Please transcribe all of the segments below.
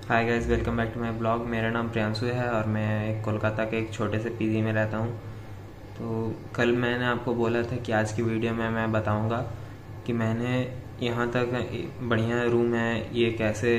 Hi guys, welcome back to my blog. मेरा नाम प्रियांशु है और मैं एक कोलकाता के एक छोटे से पीजी में रहता हूँ। तो कल मैंने आपको बोला था कि आज की वीडियो में मैं बताऊँगा कि मैंने यहाँ तक बढ़िया रूम है ये कैसे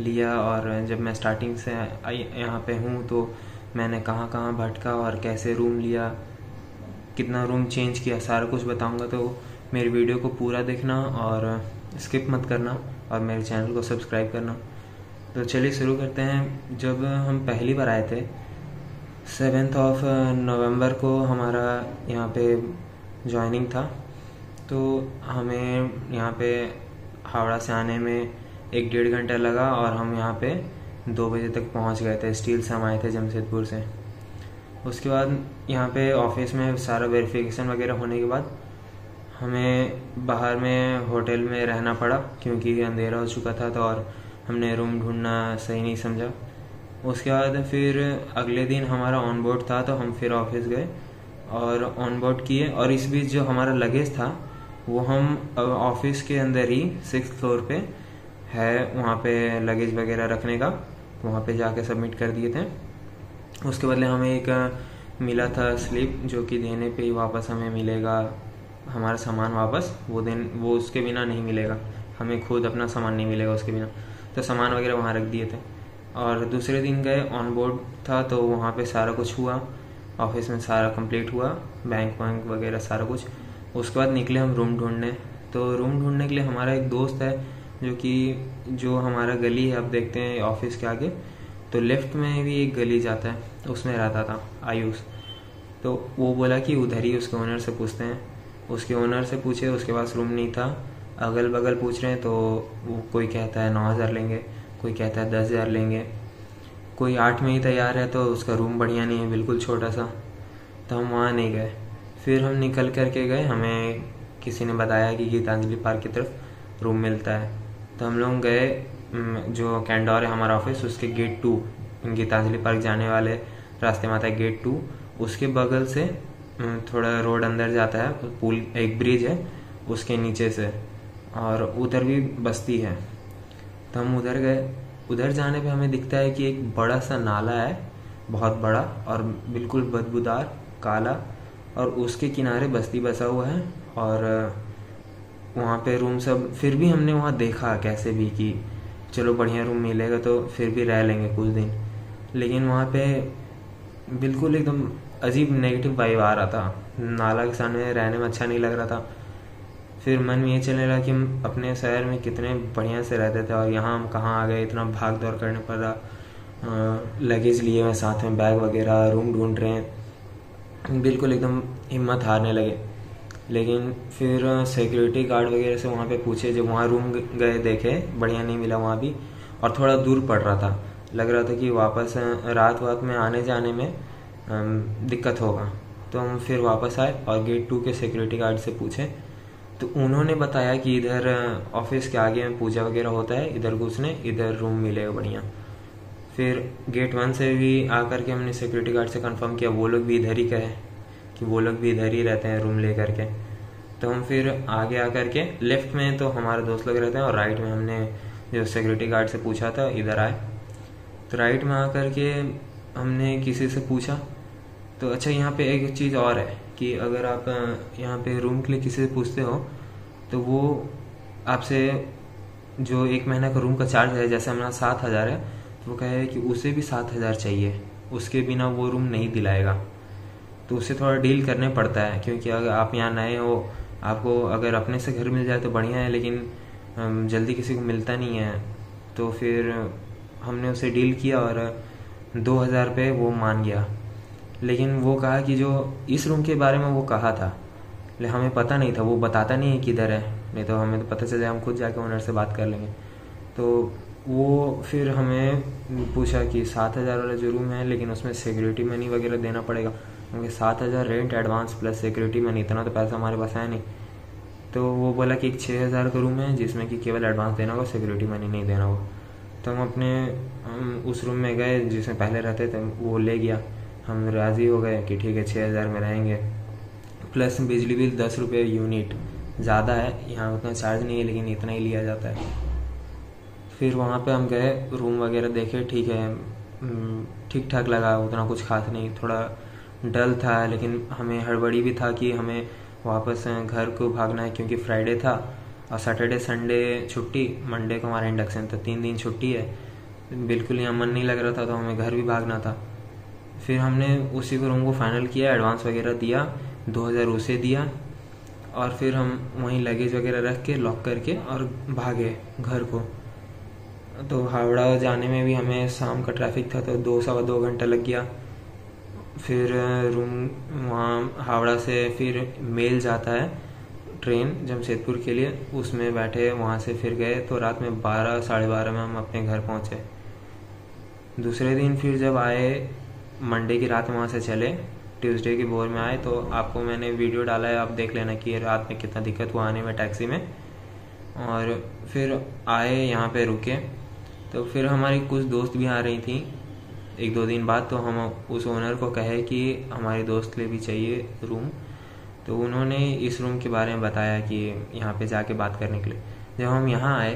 लिया, और जब मैं स्टार्टिंग से यहाँ पे हूँ तो मैंने कहाँ कहाँ भटका और कैसे रूम लिया, कितना रूम चेंज किया, सारा कुछ बताऊँगा। तो मेरी वीडियो को पूरा देखना और स्किप मत करना और मेरे चैनल को सब्सक्राइब करना। तो चलिए शुरू करते हैं। जब हम पहली बार आए थे 7 नवंबर को हमारा यहाँ पे ज्वाइनिंग था, तो हमें यहाँ पे हावड़ा से आने में 1-1.5 घंटा लगा और हम यहाँ पे 2 बजे तक पहुँच गए थे। स्टील से हम आए थे जमशेदपुर से। उसके बाद यहाँ पे ऑफिस में सारा वेरिफिकेशन वगैरह होने के बाद हमें बाहर में होटल में रहना पड़ा, क्योंकि अंधेरा हो चुका था तो और हमने रूम ढूंढना सही नहीं समझा। उसके बाद फिर अगले दिन हमारा ऑन बोर्ड था, तो हम फिर ऑफिस गए और ऑन बोर्ड किए। और इस बीच जो हमारा लगेज था वो हम ऑफिस के अंदर ही 6th फ्लोर पे है, वहाँ पे लगेज वगैरह रखने का, वहाँ पे जाके सबमिट कर दिए थे। उसके बदले हमें एक मिला था स्लिप, जो कि देने पे ही वापस हमें मिलेगा हमारा सामान वापस। वो उसके बिना नहीं मिलेगा, हमें खुद अपना सामान नहीं मिलेगा उसके बिना। तो सामान वगैरह वहाँ रख दिए थे और दूसरे दिन गए, ऑन बोर्ड था तो वहाँ पे सारा कुछ हुआ, ऑफिस में सारा कंप्लीट हुआ, बैंक वगैरह सारा कुछ। उसके बाद निकले हम रूम ढूंढने। तो रूम ढूंढने के लिए हमारा एक दोस्त है जो हमारा गली है, अब देखते हैं ऑफिस के आगे तो लेफ्ट में भी एक गली जाता है, उसमें रहता था आयुष। तो वो बोला कि उधर ही उसके ओनर से पूछते हैं। उसके ओनर से पूछे, उसके पास रूम नहीं था। अगल बगल पूछ रहे हैं तो वो कोई कहता है 9,000 लेंगे, कोई कहता है 10,000 लेंगे, कोई 8 में ही तैयार है, तो उसका रूम बढ़िया नहीं है, बिल्कुल छोटा सा। तो हम वहाँ नहीं गए। फिर हम निकल कर के गए, हमें किसी ने बताया कि गीतांजलि पार्क की तरफ रूम मिलता है। तो हम लोग गए, जो कैंडोर है हमारा ऑफिस, उसके गेट 2, गीतांजलि पार्क जाने वाले रास्ते में आता है गेट 2। उसके बगल से थोड़ा रोड अंदर जाता है, पुल एक ब्रिज है उसके नीचे से, और उधर भी बस्ती है। तो हम उधर गए। उधर जाने पे हमें दिखता है कि एक बड़ा सा नाला है, बहुत बड़ा और बिल्कुल बदबूदार काला, और उसके किनारे बस्ती बसा हुआ है। और वहाँ पे रूम सब, फिर भी हमने वहाँ देखा कैसे भी कि चलो बढ़िया रूम मिलेगा तो फिर भी रह लेंगे कुछ दिन, लेकिन वहाँ पे बिल्कुल एकदम अजीब नेगेटिव वाइब आ रहा था। नाला के सामने रहने में अच्छा नहीं लग रहा था। फिर मन में ये चलने लगा कि हम अपने शहर में कितने बढ़िया से रहते थे और यहाँ हम कहाँ आ गए, इतना भाग दौड़ करने पड़ रहा। लगेज लिए हुए साथ में, बैग वगैरह, रूम ढूंढ रहे हैं, बिल्कुल एकदम हिम्मत हारने लगे। लेकिन फिर सिक्योरिटी गार्ड वगैरह से वहाँ पे पूछे, जब वहाँ रूम गए देखे, बढ़िया नहीं मिला वहाँ भी, और थोड़ा दूर पड़ रहा था, लग रहा था कि वापस रात में आने जाने में दिक्कत होगा। तो हम फिर वापस आए और गेट 2 के सिक्योरिटी गार्ड से पूछे, तो उन्होंने बताया कि इधर ऑफिस के आगे में पूजा वगैरह होता है, इधर घुसने, इधर रूम मिलेगा बढ़िया। फिर गेट 1 से भी आकर के हमने सिक्योरिटी गार्ड से कंफर्म किया, वो लोग भी इधर ही कहे कि वो लोग भी इधर ही रहते हैं रूम ले करके। तो हम फिर आगे आकर के, लेफ्ट में तो हमारे दोस्त लोग रहते हैं और राइट में हमने जो सिक्योरिटी गार्ड से पूछा था इधर आए। तो राइट में आकर के हमने किसी से पूछा। तो अच्छा, यहाँ पे एक चीज़ और है कि अगर आप यहाँ पे रूम के लिए किसी से पूछते हो तो वो आपसे जो 1 महीना का रूम का चार्ज है, जैसे हमारा 7,000 है, तो वो कहे कि उसे भी 7,000 चाहिए, उसके बिना वो रूम नहीं दिलाएगा। तो उससे थोड़ा डील करने पड़ता है, क्योंकि अगर आप यहाँ नए हो, आपको अगर अपने से घर मिल जाए तो बढ़िया है, लेकिन जल्दी किसी को मिलता नहीं है। तो फिर हमने उसे डील किया और 2,000 पे वो मान गया। लेकिन वो कहा कि जो इस रूम के बारे में वो कहा था, लेकिन हमें पता नहीं था, वो बताता नहीं है किधर है, नहीं तो हमें तो पता चल जाए, हम खुद जाके ओनर से बात कर लेंगे। तो वो फिर हमें पूछा कि 7,000 वाला जो रूम है, लेकिन उसमें सिक्योरिटी मनी वगैरह देना पड़ेगा, क्योंकि 7,000 rent advance plus security money, इतना तो पैसा हमारे पास है नहीं। तो वो बोला कि एक 6,000 का रूम है जिसमें कि केवल एडवांस देना होगा, सिक्योरिटी मनी नहीं देना होगा। तो हम उस रूम में गए जिसमें पहले रहते थे, वो ले गया, हम राज़ी हो गए कि ठीक है 6,000 में रहेंगे, प्लस बिजली बिल 10 रुपये यूनिट, ज़्यादा है यहाँ, उतना चार्ज नहीं है लेकिन इतना ही लिया जाता है। फिर वहाँ पे हम गए, रूम वगैरह देखे, ठीक है, ठीक ठाक लगा, उतना कुछ खास नहीं, थोड़ा डल था, लेकिन हमें हड़बड़ी भी था कि हमें वापस घर को भागना है क्योंकि फ्राइडे था और सैटरडे संडे छुट्टी, मंडे को हमारा इंडक्शन था, 3 दिन छुट्टी है। बिल्कुल यहाँ मन नहीं लग रहा था, तो हमें घर भी भागना था। फिर हमने उसी को रूम को फाइनल किया, एडवांस वगैरह दिया, 2000 उसे दिया और फिर हम वहीं लगेज वगैरह रख के लॉक करके और भागे घर को। तो हावड़ा जाने में भी हमें शाम का ट्रैफिक था, तो 2-2.25 घंटा लग गया। फिर रूम वहाँ हावड़ा से फिर मेल जाता है ट्रेन जमशेदपुर के लिए, उसमें बैठे, वहाँ से फिर गए, तो रात में 12-12:30 में हम अपने घर पहुँचे। दूसरे दिन फिर जब आए, मंडे की रात में वहाँ से चले, ट्यूसडे की भोर में आए, तो आपको मैंने वीडियो डाला है, आप देख लेना कि रात में कितना दिक्कत हुआ आने में टैक्सी में। और फिर आए, यहाँ पे रुके, तो फिर हमारी कुछ दोस्त भी आ रही थी 1-2 दिन बाद, तो हम उस ओनर को कहे कि हमारे दोस्त के लिए भी चाहिए रूम, तो उन्होंने इस रूम के बारे में बताया कि यहाँ पे जाके बात करने के लिए। जब हम यहाँ आए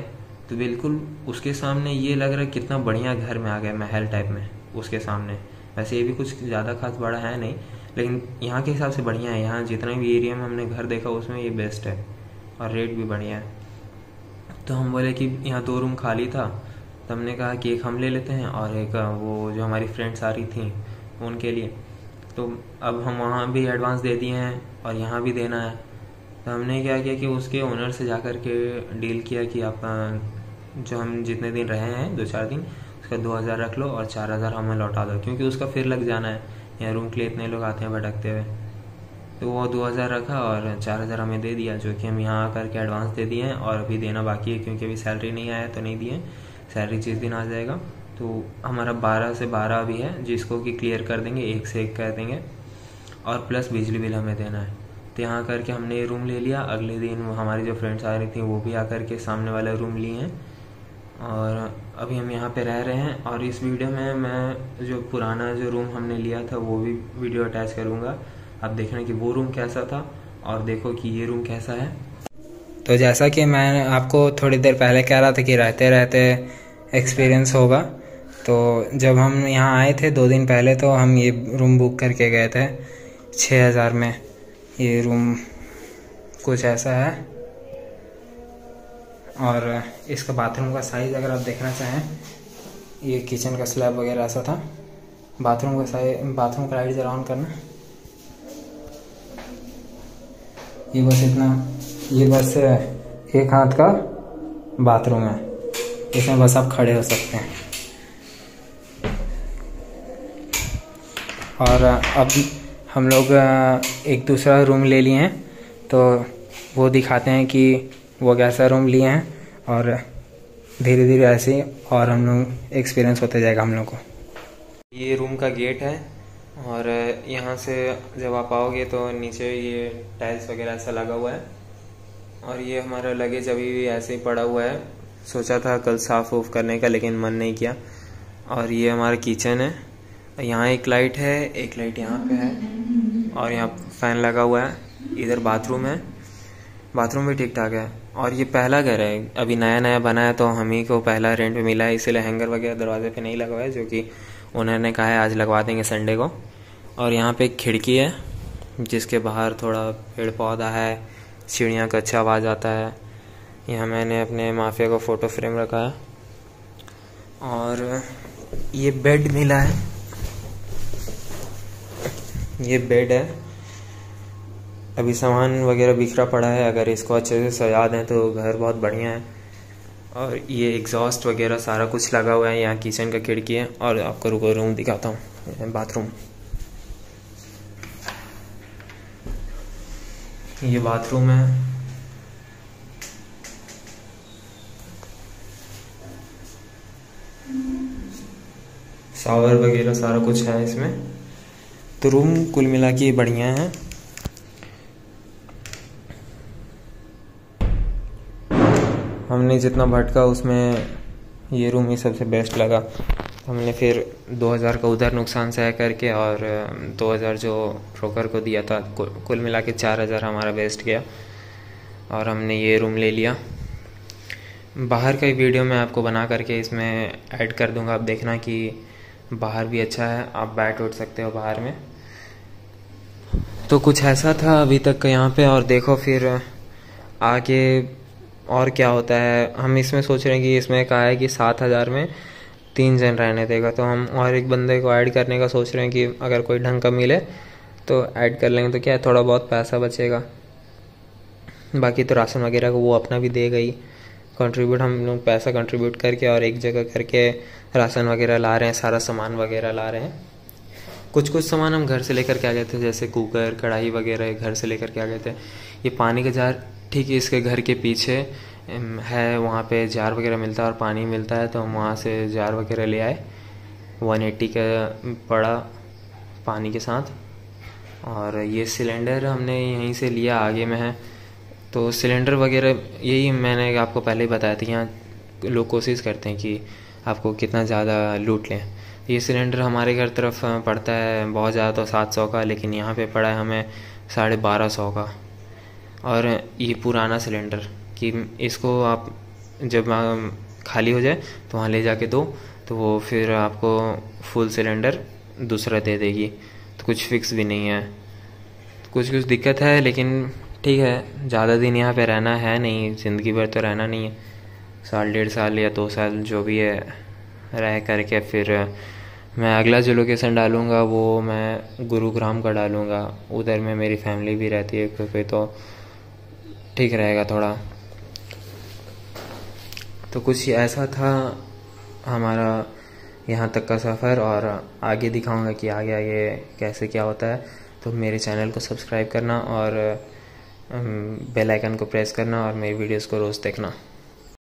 तो बिल्कुल उसके सामने ये लग रहा है कितना बढ़िया घर में आ गए, महल टाइप में उसके सामने। वैसे ये भी कुछ ज़्यादा खास बड़ा है नहीं, लेकिन यहाँ के हिसाब से बढ़िया है। यहाँ जितना भी एरिया में हमने घर देखा उसमें ये बेस्ट है और रेट भी बढ़िया है। तो हम बोले कि यहाँ 2 रूम खाली था, तो हमने कहा कि एक हम ले लेते हैं और एक वो जो हमारी फ्रेंड्स आ रही थी उनके लिए। तो अब हम वहाँ भी एडवांस दे दिए हैं और यहाँ भी देना है, तो हमने क्या किया कि उसके ओनर से जाकर के डील किया कि आप जो हम जितने दिन रहे हैं 2-4 दिन, उसका 2000 रख लो और 4000 हमें लौटा दो, क्योंकि उसका फिर लग जाना है, यहाँ रूम के लिए इतने लोग आते हैं भटकते हुए। तो वो 2000 रखा और 4000 हमें दे दिया, जो कि हम यहाँ आकर के एडवांस दे दिए हैं और अभी देना बाकी है, क्योंकि अभी सैलरी नहीं आया तो नहीं दिए, सैलरी जिस दिन आ जाएगा। तो हमारा 12 से 12 अभी है, जिसको कि क्लियर कर देंगे, 1 से 1 कर देंगे, और प्लस बिजली बिल हमें देना है। तो यहाँ करके हमने ये रूम ले लिया। अगले दिन हमारी जो फ्रेंड्स आ रही थी वो भी आकर के सामने वाला रूम लिए हैं और अभी हम यहाँ पे रह रहे हैं। और इस वीडियो में मैं जो पुराना जो रूम हमने लिया था वो भी वीडियो अटैच करूँगा, आप देखना कि वो रूम कैसा था और देखो कि ये रूम कैसा है। तो जैसा कि मैं आपको थोड़ी देर पहले कह रहा था कि रहते रहते एक्सपीरियंस होगा, तो जब हम यहाँ आए थे 2 दिन पहले, तो हम ये रूम बुक करके गए थे 6000 में। ये रूम कुछ ऐसा है और इसका बाथरूम का साइज़ अगर आप देखना चाहें, ये किचन का स्लैब वगैरह ऐसा था। बाथरूम का साइज, बाथरूम का लाइट जरा ऑन करना। ये बस इतना, ये बस 1 हाथ का बाथरूम है, इसमें बस आप खड़े हो सकते हैं। और अब हम लोग एक दूसरा रूम ले लिए हैं, तो वो दिखाते हैं कि वो कैसा रूम लिए हैं, और धीरे धीरे ऐसे ही और हम लोग एक्सपीरियंस होते जाएगा हम लोग को। ये रूम का गेट है और यहाँ से जब आप आओगे तो नीचे ये टाइल्स वगैरह ऐसा लगा हुआ है। और ये हमारा लगेज अभी भी ऐसे ही पड़ा हुआ है, सोचा था कल साफ़ उफ करने का लेकिन मन नहीं किया। और ये हमारा किचन है, यहाँ एक लाइट है, एक लाइट यहाँ पे है और यहाँ फैन लगा हुआ है। इधर बाथरूम है, बाथरूम भी ठीक ठाक है। और ये पहला घर है, अभी नया नया बना है, तो हम ही को पहला रेंट पे मिला है, इसलिए हैंगर वगैरह दरवाजे पे नहीं लगा हुआ है, जो कि ओनर ने कहा है आज लगवा देंगे संडे को। और यहाँ पे एक खिड़की है जिसके बाहर थोड़ा पेड़ पौधा है, चिड़िया का अच्छा आवाज़ आता है। यहाँ मैंने अपने माफिया को फ़ोटो फ्रेम रखा है। और ये बेड मिला है, ये बेड है। अभी सामान वगैरह बिखरा पड़ा है, अगर इसको अच्छे से सजा दें तो घर बहुत बढ़िया है। और ये एग्जॉस्ट वगैरह सारा कुछ लगा हुआ है। यहाँ किचन का खिड़की है और आपको रुको रूम दिखाता हूँ, बाथरूम। ये बाथरूम है, शावर वगैरह सारा कुछ है इसमें। तो रूम कुल मिला के बढ़िया है। हमने जितना भटका उसमें ये रूम ही सबसे बेस्ट लगा। हमने फिर 2000 का उधर नुकसान सह करके और 2000 जो ब्रोकर को दिया था, कुल मिला के 4000 हमारा वेस्ट गया और हमने ये रूम ले लिया। बाहर का ही वीडियो मैं आपको बना करके इसमें ऐड कर दूंगा। आप देखना कि बाहर भी अच्छा है, आप बैठ उठ सकते हो बाहर में। तो कुछ ऐसा था अभी तक का यहाँ पे, और देखो फिर आगे और क्या होता है। हम इसमें सोच रहे हैं कि इसमें कहा है कि 7,000 में 3 जन रहने देगा, तो हम और एक बंदे को ऐड करने का सोच रहे हैं कि अगर कोई ढंग का मिले तो ऐड कर लेंगे, तो क्या है थोड़ा बहुत पैसा बचेगा। बाकी तो राशन वगैरह को वो अपना भी देगा ही कंट्रीब्यूट, हम लोग पैसा कंट्रीब्यूट करके और एक जगह करके राशन वगैरह ला रहे हैं, सारा सामान वगैरह ला रहे हैं। कुछ कुछ सामान हम घर से लेकर के आ गए थे, जैसे कुकर कढ़ाई वगैरह घर से लेकर के आ गए थे। ये पानी का जार ठीक है इसके घर के पीछे है, वहाँ पे जार वगैरह मिलता है और पानी मिलता है, तो हम वहाँ से जार वगैरह ले आए। 180 का पड़ा पानी के साथ। और ये सिलेंडर हमने यहीं से लिया, आगे में है। तो सिलेंडर वगैरह यही मैंने आपको पहले ही बताया था, यहाँ लोग कोशिश करते हैं कि आपको कितना ज़्यादा लूट लें। ये सिलेंडर हमारे घर तरफ पड़ता है बहुत ज़्यादा तो 700 का, लेकिन यहाँ पे पड़ा है हमें 1250 का। और ये पुराना सिलेंडर कि इसको आप जब खाली हो जाए तो वहाँ ले जाके दो, तो वो फिर आपको फुल सिलेंडर दूसरा दे देगी। तो कुछ फिक्स भी नहीं है, कुछ दिक्कत है, लेकिन ठीक है, ज़्यादा दिन यहाँ पे रहना है नहीं, ज़िंदगी भर तो रहना नहीं है। 1 1.5 साल या 2 साल जो भी है रह करके फिर मैं अगला जो लोकेशन डालूँगा वो मैं गुरुग्राम का डालूँगा। उधर में मेरी फैमिली भी रहती है क्योंकि, तो ठीक रहेगा थोड़ा। तो कुछ ऐसा था हमारा यहाँ तक का सफ़र, और आगे दिखाऊंगा कि आगे आगे कैसे क्या होता है। तो मेरे चैनल को सब्सक्राइब करना और बेल आइकन को प्रेस करना और मेरी वीडियोस को रोज़ देखना।